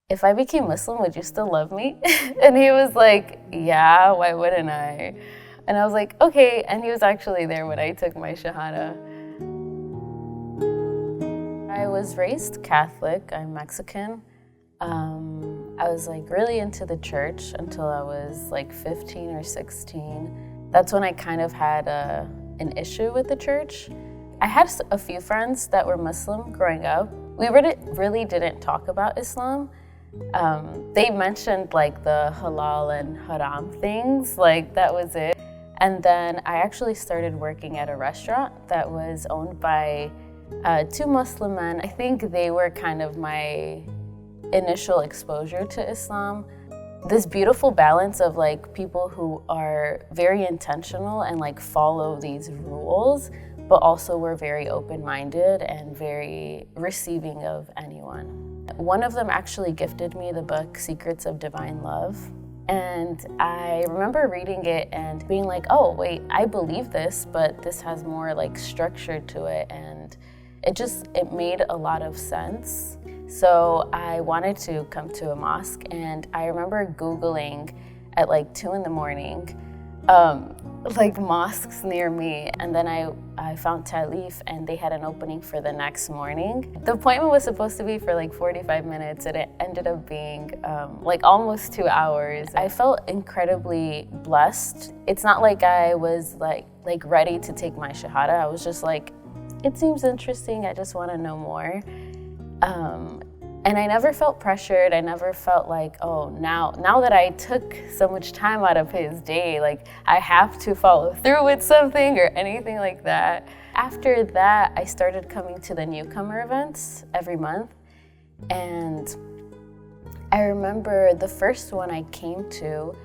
if I became Muslim, would you still love me? And he was like, yeah, why wouldn't I? And I was like, okay. And he was actually there when I took my shahada. I was raised Catholic. I'm Mexican. I was like really into the church until I was like 15 or 16. That's when I kind of had an issue with the church. I had a few friends that were Muslim growing up. We really didn't talk about Islam. They mentioned like the halal and haram things, like that was it. And then I actually started working at a restaurant that was owned by two Muslim men. I think they were kind of my initial exposure to Islam. This beautiful balance of like people who are very intentional and like follow these rules, but also were very open-minded and very receiving of anyone. One of them actually gifted me the book Secrets of Divine Love. And I remember reading it and being like, oh wait, I believe this, but this has more like structure to it. And it made a lot of sense. So I wanted to come to a mosque, and I remember Googling at like 2 a.m, like mosques near me. And then I found Taleef, and they had an opening for the next morning. The appointment was supposed to be for like 45 minutes, and it ended up being like almost 2 hours. I felt incredibly blessed. It's not like I was like ready to take my shahada. I was just like, it seems interesting, I just want to know more. And I never felt pressured. I never felt like, oh, now that I took so much time out of his day, like I have to follow through with something or anything like that. After that, I started coming to the newcomer events every month. And I remember the first one I came to,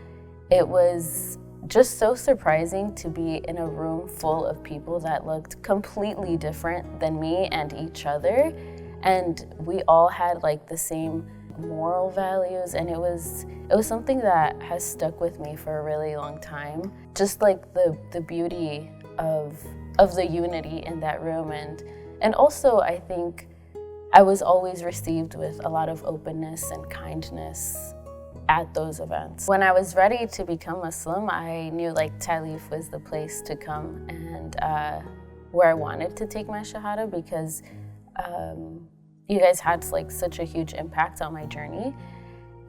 it was just so surprising to be in a room full of people that looked completely different than me and each other. And we all had like the same moral values, and it was something that has stuck with me for a really long time. Just like the beauty of the unity in that room, and also I think I was always received with a lot of openness and kindness at those events. When I was ready to become Muslim, I knew like Taleef was the place to come and where I wanted to take my shahada, because you guys had like such a huge impact on my journey.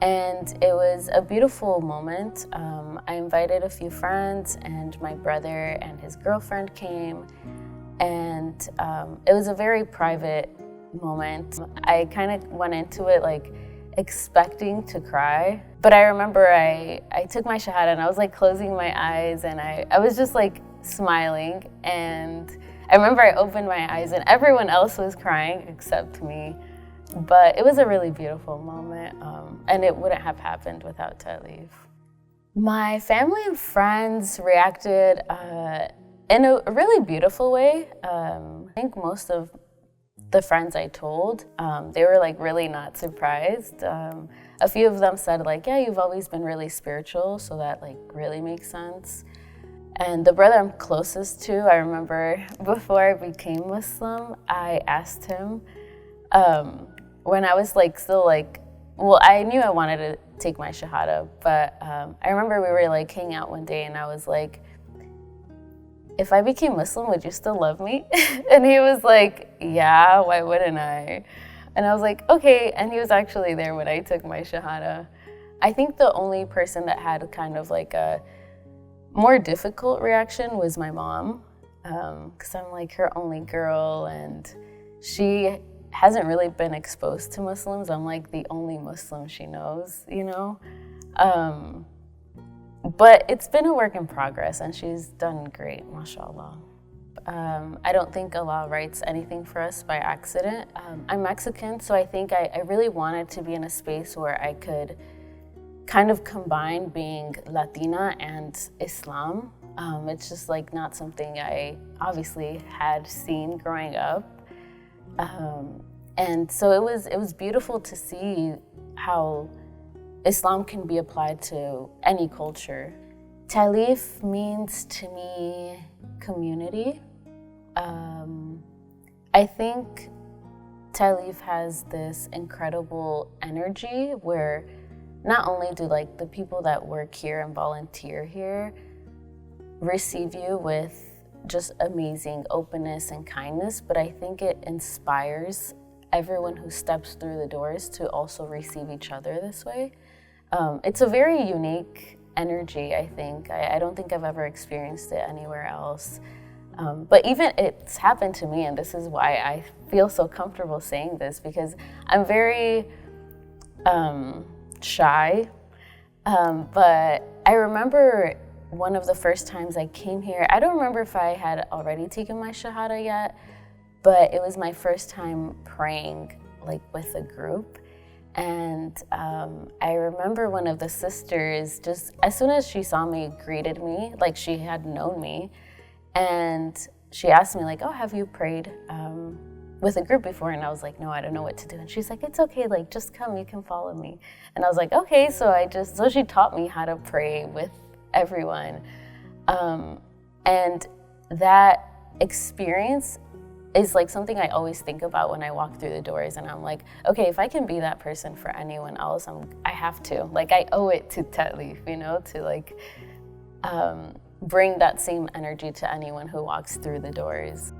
And it was a beautiful moment. I invited a few friends, and my brother and his girlfriend came, and it was a very private moment. I kind of went into it like expecting to cry, but I remember I took my shahada and I was like closing my eyes, and I was just like smiling, and I remember I opened my eyes and everyone else was crying except me. But it was a really beautiful moment, and it wouldn't have happened without Taleef. My family and friends reacted in a really beautiful way. I think most of the friends I told, they were like really not surprised. A few of them said like, yeah, you've always been really spiritual, so that like really makes sense. And the brother I'm closest to, I remember before I became Muslim, I asked him, when I was like still like, well, I knew I wanted to take my shahada, but I remember we were like hanging out one day, and I was like, if I became Muslim, would you still love me? And he was like, yeah, why wouldn't I? And I was like, okay. And he was actually there when I took my shahada. I think the only person that had kind of like a more difficult reaction was my mom, because I'm like her only girl, and she hasn't really been exposed to Muslims. I'm like the only Muslim she knows, you know? But it's been a work in progress, and she's done great, mashallah. I don't think Allah writes anything for us by accident. I'm Mexican, so I think I really wanted to be in a space where I could kind of combine being Latina and Islam. It's just like not something I obviously had seen growing up. And so it was beautiful to see how Islam can be applied to any culture. Taleef means to me community. I think Taleef has this incredible energy where not only do like the people that work here and volunteer here receive you with just amazing openness and kindness, but I think it inspires everyone who steps through the doors to also receive each other this way. It's a very unique energy, I think. I don't think I've ever experienced it anywhere else. But even it's happened to me, and this is why I feel so comfortable saying this, because I'm very shy. But I remember one of the first times I came here, I don't remember if I had already taken my shahada yet, but it was my first time praying like with a group. And I remember one of the sisters, just as soon as she saw me, greeted me, like she had known me. And she asked me like, oh, have you prayed with a group before? And I was like, no, I don't know what to do. And she's like, it's okay, like just come, you can follow me. And I was like, okay, so she taught me how to pray with everyone. And that experience is like something I always think about when I walk through the doors, and I'm like, okay, if I can be that person for anyone else, I have to. Like I owe it to Taleef, you know, to like bring that same energy to anyone who walks through the doors.